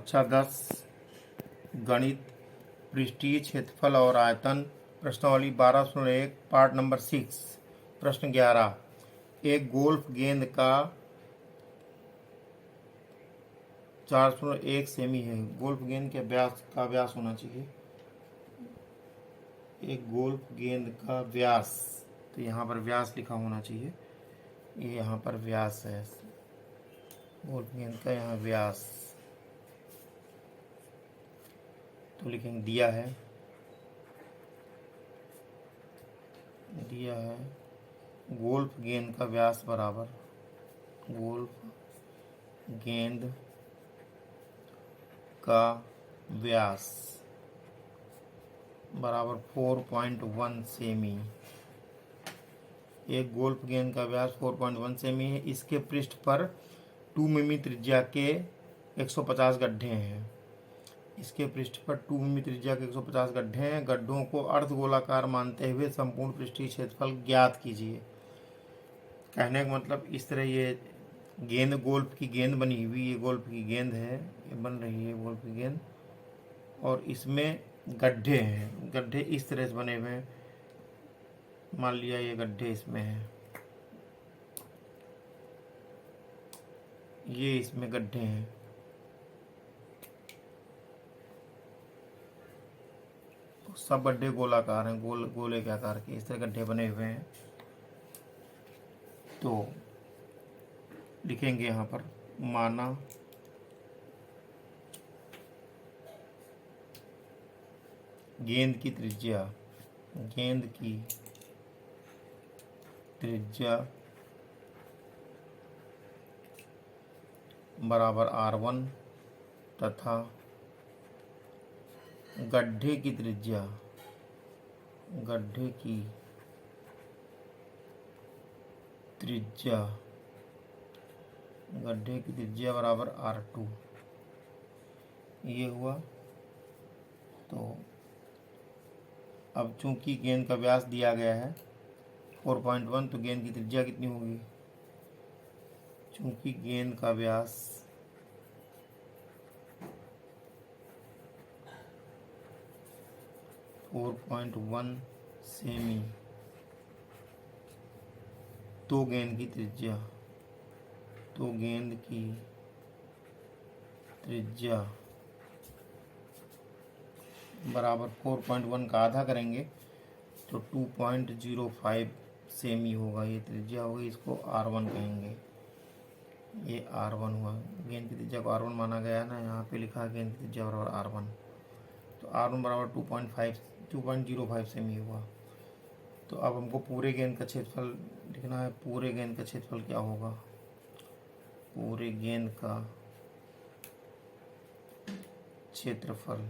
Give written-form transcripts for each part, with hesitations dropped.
कक्षा 10 गणित पृष्ठीय क्षेत्रफल और आयतन प्रश्नावली 1201 पार्ट नंबर 6 प्रश्न 11। एक गोल्फ गेंद का 401 सेमी है। गोल्फ गेंद के व्यास होना चाहिए। एक गोल्फ गेंद का व्यास, तो यहाँ पर व्यास लिखा होना चाहिए। ये यहाँ पर व्यास है, गोल्फ गेंद का यहाँ व्यास तो लिखेंगे दिया है गोल्फ गेंद का व्यास बराबर गोल्फ गेंद का व्यास बराबर 4.1 सेमी। एक गोल्फ गेंद का व्यास 4.1 सेमी है। इसके पृष्ठ पर 2 मिमी त्रिज्या के 150 गड्ढे हैं। इसके पृष्ठ पर 2 मिमी त्रिज्या के 150 गड्ढे हैं। गड्ढों को अर्धगोलाकार मानते हुए संपूर्ण पृष्ठीय क्षेत्रफल ज्ञात कीजिए। कहने का मतलब इस तरह ये गेंद, गोल्फ की गेंद बनी हुई, ये गोल्फ की गेंद है, ये बन रही है गोल्फ की गेंद, और इसमें गड्ढे हैं। गड्ढे इस तरह से बने हुए हैं। मान लिया ये गड्ढे इसमें हैं, ये इसमें गड्ढे हैं। सब गड्ढे गोलाकार हैं, गोले के आकार के इस तरह गड्ढे बने हुए हैं। तो लिखेंगे यहाँ पर माना गेंद की त्रिज्या बराबर R1 तथा गड्ढे की त्रिज्या बराबर R2। ये हुआ। तो अब चूंकि गेंद का व्यास दिया गया है 4.1, तो गेंद की त्रिज्या कितनी होगी? चूंकि गेंद का व्यास 4.1 सेमी, तो गेंद की त्रिज्या बराबर 4.1 का आधा करेंगे तो 2.05 सेमी होगा। ये त्रिज्या होगी, इसको R1 कहेंगे। ये R1 हुआ। गेंद की त्रिज्या को R1 माना गया है ना, यहाँ पे लिखा है गेंद की त्रिज्या बराबर R1, तो R1 बराबर 2.05 सेमी हुआ। तो अब हमको पूरे गेंद का क्षेत्रफल लिखना है। पूरे गेंद का क्षेत्रफल क्या होगा? पूरे गेंद का क्षेत्रफल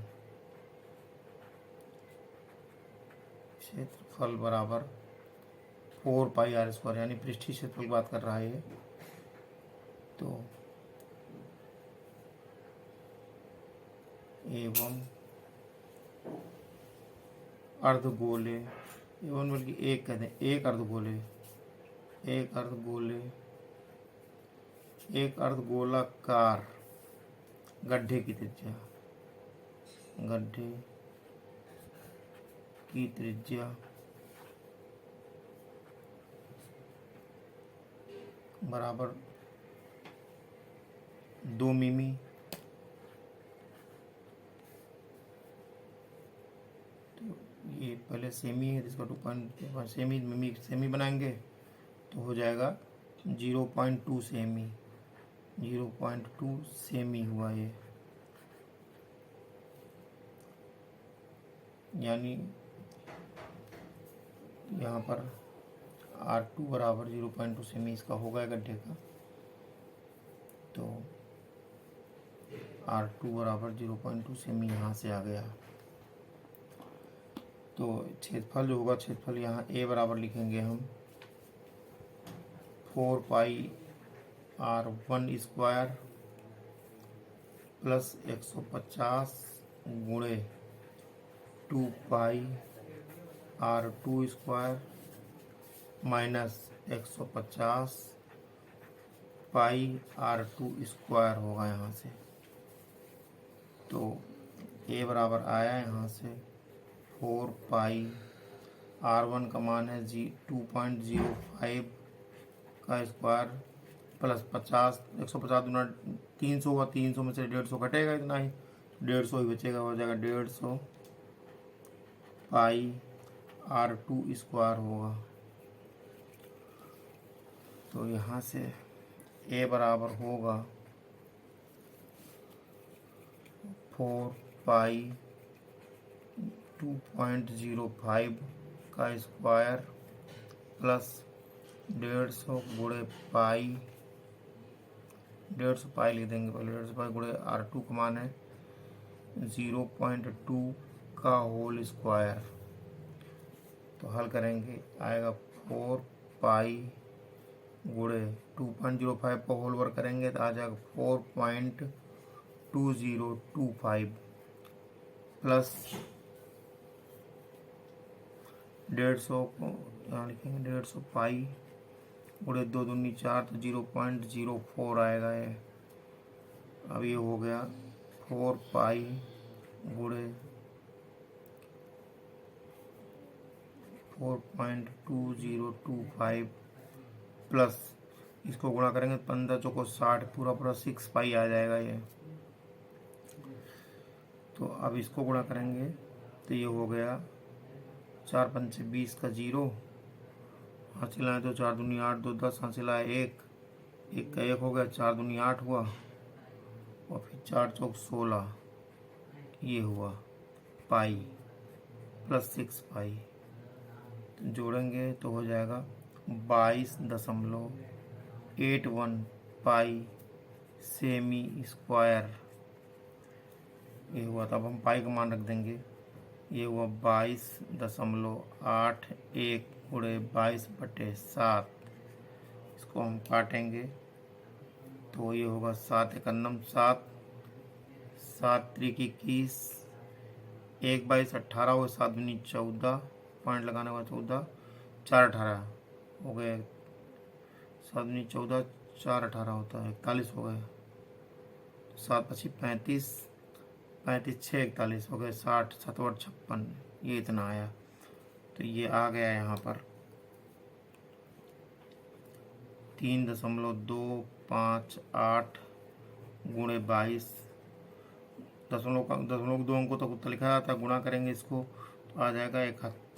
बराबर 4πr², यानी पृष्ठीय क्षेत्रफल की बात कर रहा है ये। तो एवं अर्धगोले, एवं बल्कि एक कहते हैं, एक अर्धगोलाकार गड्ढे की त्रिज्या बराबर 2 मिमी। तो ये पहले सेमी है, इसका 2.5 सेमी बनाएंगे तो हो जाएगा 0.2 सेमी। 0.2 सेमी हुआ ये, यानी यहाँ पर R2 बराबर 0.2 सेमी इसका होगा गड्ढे का। तो R2 बराबर 0.2 सेमी यहाँ से आ गया। तो क्षेत्रफल जो होगा, क्षेत्रफल यहाँ A बराबर लिखेंगे हम 4πr1² प्लस 150 गुणे 2πr2² माइनस 150 πr2² होगा यहाँ से। तो ए बराबर आया यहाँ से 4 पाई R1 का मान है 2.05 का स्क्वायर प्लस 50, 150 दूना 300 हुआ, 300 में से 150 घटेगा, इतना ही 150 ही बचेगा, हो जाएगा 150 पाई R2 स्क्वायर होगा। तो यहाँ से ए बराबर होगा 4 पाई 2.05 का स्क्वायर प्लस 150 गुणे पाई, 150 पाई लिख देंगे पहले, 150 पाई गुणे R2 का मान है 0.2 का होल स्क्वायर। तो हल करेंगे, आएगा 4 पाई गुणे 2.05 को होल वर्क करेंगे तो आ जाएगा 4.2025 प्लस 150 को यहाँ लिखेंगे 150 पाई गुणे 2 दूनी 4 तो 0.04 आएगा ये। अब ये हो गया 4 पाई गुणे 4.2025 प्लस इसको गुणा करेंगे 15 चौको 60, पूरा पूरा 6 पाई आ जाएगा ये। तो अब इसको गुणा करेंगे तो ये हो गया 4 पंचे 20 का 0, हासिल आए तो 4 दूनी 8, 2 10, हासिल आए 1, 1 का 1 हो गया, 4 दूनी 8 हुआ और फिर 4 चौक 16, ये हुआ पाई प्लस 6 पाई। तो जोड़ेंगे तो हो जाएगा 22.81 पाई सेमी स्क्वायर, ये हुआ। तब हम पाई का मान रख देंगे, ये हुआ 22.81 गुणे 22/7। इसको हम काटेंगे तो ये होगा 7 एकन्नम 7, 7 त्रिक 21, 1 22 18 हो, 7 दूनी 14, पॉइंट लगाने का 14, 4 18 हो गए, 7 दूनी 14, 4 18 होता है 41 हो गए, 7 25 35, 35 6 41 हो गए, 60 7 8 56, ये इतना आया। तो ये आ गया यहाँ पर 3.258 गुणे 22, दशमलव 2 अंकों तक उत्तर लिखा जाता है। गुणा करेंगे इसको तो आ जाएगा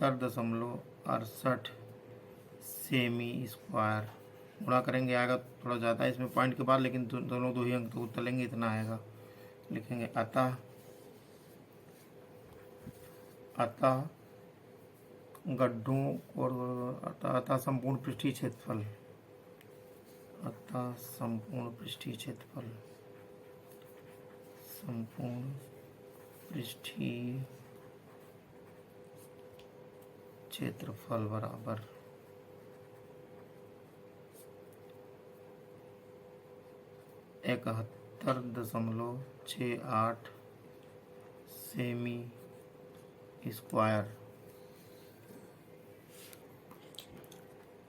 71.68 सेमी स्क्वायर। गुणा करेंगे आएगा थोड़ा ज़्यादा इसमें पॉइंट के बाद, लेकिन दोनों 2 ही अंक तो उत्तर लेंगे, इतना आएगा। लिखेंगे अतः गड्ढों और अतः संपूर्ण पृष्ठीय क्षेत्रफल, अतः संपूर्ण पृष्ठीय क्षेत्रफल, संपूर्ण पृष्ठीय क्षेत्रफल बराबर 71.68 सेमी स्क्वायर।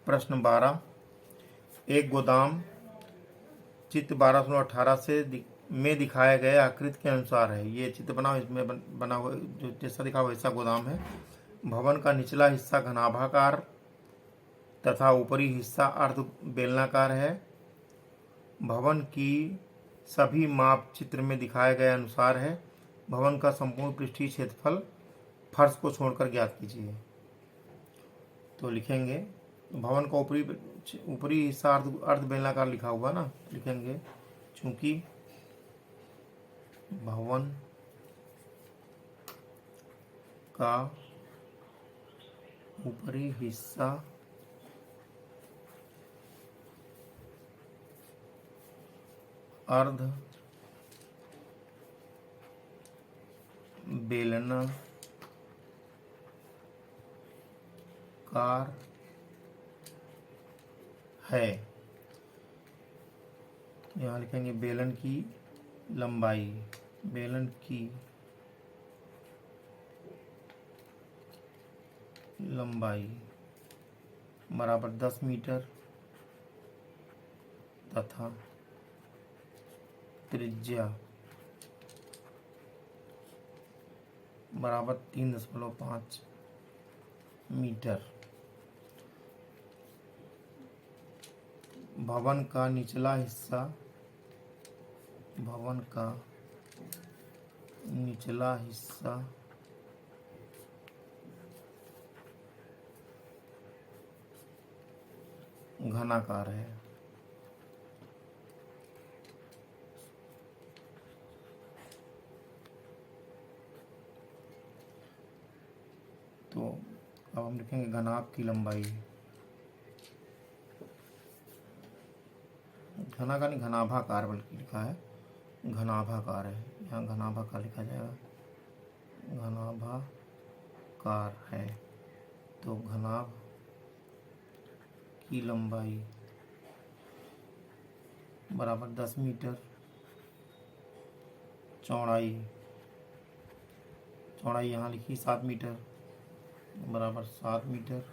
प्रश्न 12, एक गोदाम चित्र 12/18 में दिखाए गए आकृति के अनुसार है। ये चित्र बना, इसमें बना हुआ जो जैसा दिखा हुआ वैसा गोदाम है। भवन का निचला हिस्सा घनाभाकार तथा ऊपरी हिस्सा अर्ध बेलनाकार है। भवन की सभी माप चित्र में दिखाए गए अनुसार है। भवन का संपूर्ण पृष्ठीय क्षेत्रफल फर्श को छोड़कर ज्ञात कीजिए। तो लिखेंगे भवन का ऊपरी हिस्सा अर्ध बेलनाकार लिखा हुआ ना, लिखेंगे चूंकि भवन का ऊपरी हिस्सा अर्ध बेलनाकार है। यहाँ लिखेंगे बेलन की लंबाई, बेलन की लंबाई बराबर 10 मीटर तथा त्रिज्या बराबर 3.5 मीटर। भवन का निचला हिस्सा घनाकार है। तो अब हम लिखेंगे घनाभ की लंबाई, घना का नहीं घनाभाकार बल्कि लिखा है, घनाभाकार है, यहाँ घनाभाकार लिखा जाएगा, घनाभाकार है। तो घनाभ की लंबाई बराबर 10 मीटर। चौड़ाई यहाँ लिखी 7 मीटर, बराबर 7 मीटर।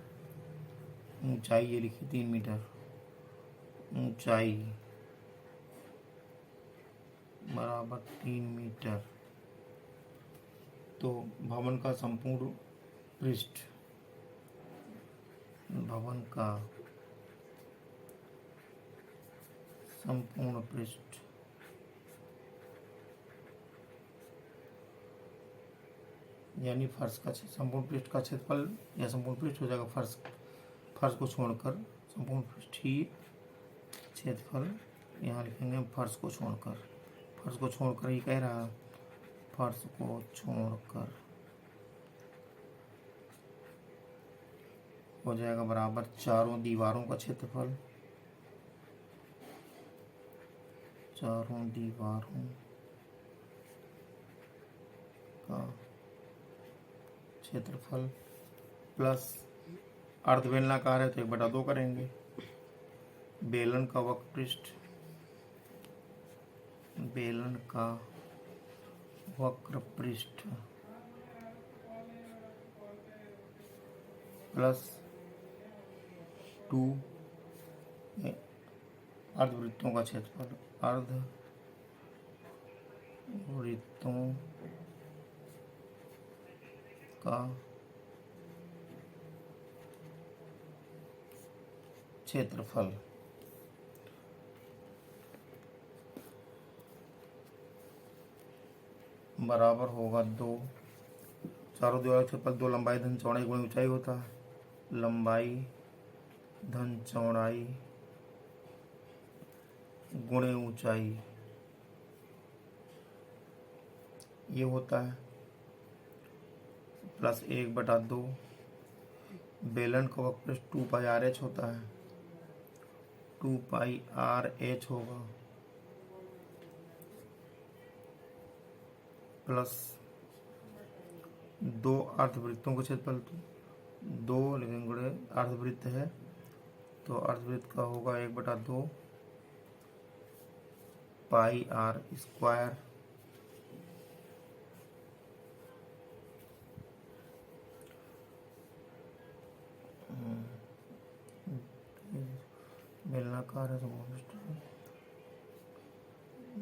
ऊंचाई ये लिखी 3 मीटर, ऊंचाई बराबर 3 मीटर। तो भवन का संपूर्ण पृष्ठ, यानी फर्श का संपूर्ण पृष्ठ का क्षेत्रफल, या संपूर्ण पृष्ठ हो जाएगा फर्श को छोड़कर, संपूर्ण पृष्ठ ही क्षेत्रफल, यहाँ लिखेंगे फर्श को छोड़कर ही कह रहा, फर्श को छोड़कर हो जाएगा बराबर चारों दीवारों का क्षेत्रफल, चारों दीवारों का क्षेत्रफल प्लस अर्धबेलनाकार है तो 1/2 करेंगे। बेलन का वक्र पृष्ठ प्लस 2 अर्धवृत्तों का क्षेत्रफल, अर्धवृत्तों का क्षेत्रफल बराबर होगा 2, चारों दीवारों का क्षेत्रफल 2 लंबाई धन चौड़ाई गुणा ऊंचाई होता है, लंबाई धन चौड़ाई गुणे ऊंचाई ये होता है, प्लस 1/2। बेलन का वक्रपृष्ठ 2πRh होता है, 2πRh होगा, प्लस 2 अर्धवृत्तों का क्षेत्रफल, 2 लेकिन गुणे अर्धवृत्त है तो अर्धवृत्त का होगा 1/2 πr²। बेलनाकार है तो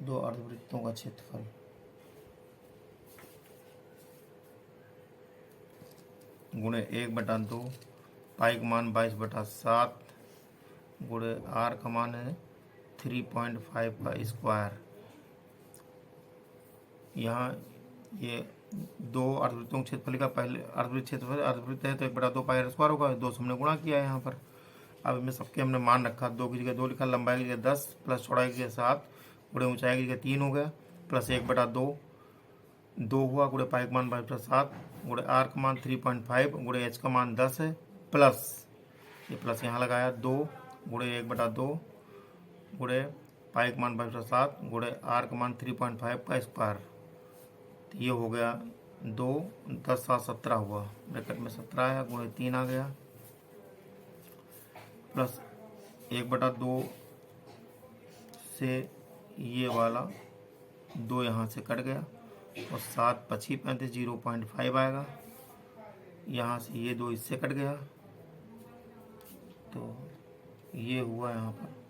2 अर्धवृत्तों का क्षेत्रफल गुणे 1/2, पाई का मान 22/7 गुणे आर का मान है 3.5 का स्क्वायर। यहाँ ये 2 अर्धवृत्तों के क्षेत्रफल का पहले अर्धवृत्त है तो 1/2 πr² होगा, 2 से हमने गुणा किया है यहाँ पर। अब इनमें सबके हमने मान रखा, 2 की जगह 2 लिखा, लंबाई की जगह 10 प्लस चौड़ाई की जगह 7 गुणे ऊंचाई की जगह 3 हो गया, प्लस 1/2 2 हुआ, गुणे पाई का मान 22/7 गुणे आर का मान 3.5 गुणे एच का मान 10 है, प्लस ये प्लस यहाँ लगाया 2 गुणे 1/2 गुणे पाई का मान 22/7 गुणे आर का मान 3.5 का स्क्वायर। तो ये हो गया 2, 10 7 17 हुआ, ब्रैकेट में 17 आया, गुणे 3 आ गया, प्लस 1/2 से ये वाला 2 यहाँ से कट गया और 7 25 35 0.5 आएगा, यहाँ से ये 2 इससे कट गया तो ये हुआ यहाँ पर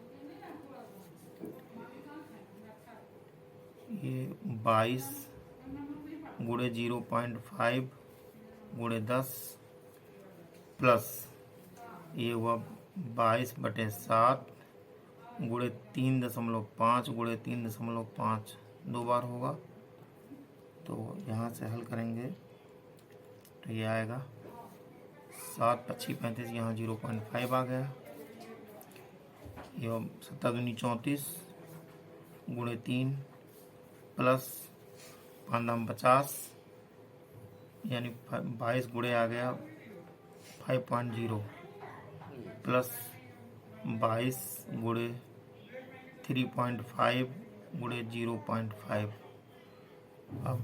ये 22 गुणे 0.5 गुणे 10 प्लस ये हुआ 22/7 गुणे 3.5 गुणे 3.5 दो बार होगा। तो यहाँ से हल करेंगे तो ये आएगा 7×5 = 35, यहाँ 0.5 आ गया। ये 7×2 = 34 गुणे 3 प्लस 5×50 यानी 22 गुणे आ गया 5.0 प्लस 22 गुणे 3.5 गुणे 0.5। अब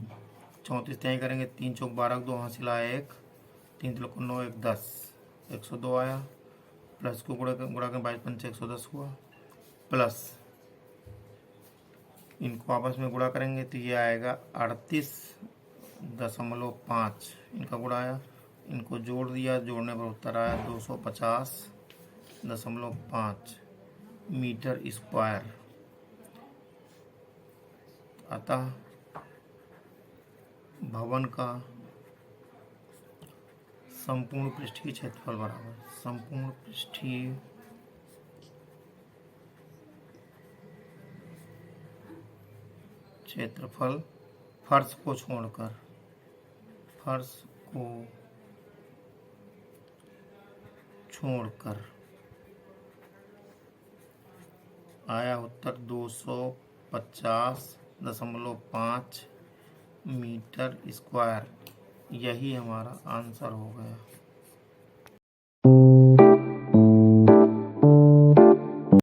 34 तय करेंगे, 3 चौक 12, 2 हासिल आया 1, 3 3 9 1 10, 102 आया। प्लस को गुणा कर 22×5 = 110 हुआ। प्लस इनको आपस में गुणा करेंगे तो ये आएगा 38.5 इनका गुणा आया। इनको जोड़ दिया, जोड़ने पर उत्तर आया 250.5 मीटर स्क्वायर। अतः भवन का संपूर्ण पृष्ठीय क्षेत्रफल बराबर संपूर्ण पृष्ठीय क्षेत्रफल फर्श को छोड़कर आया उत्तर 250.5 मीटर स्क्वायर। यही हमारा आंसर हो गया।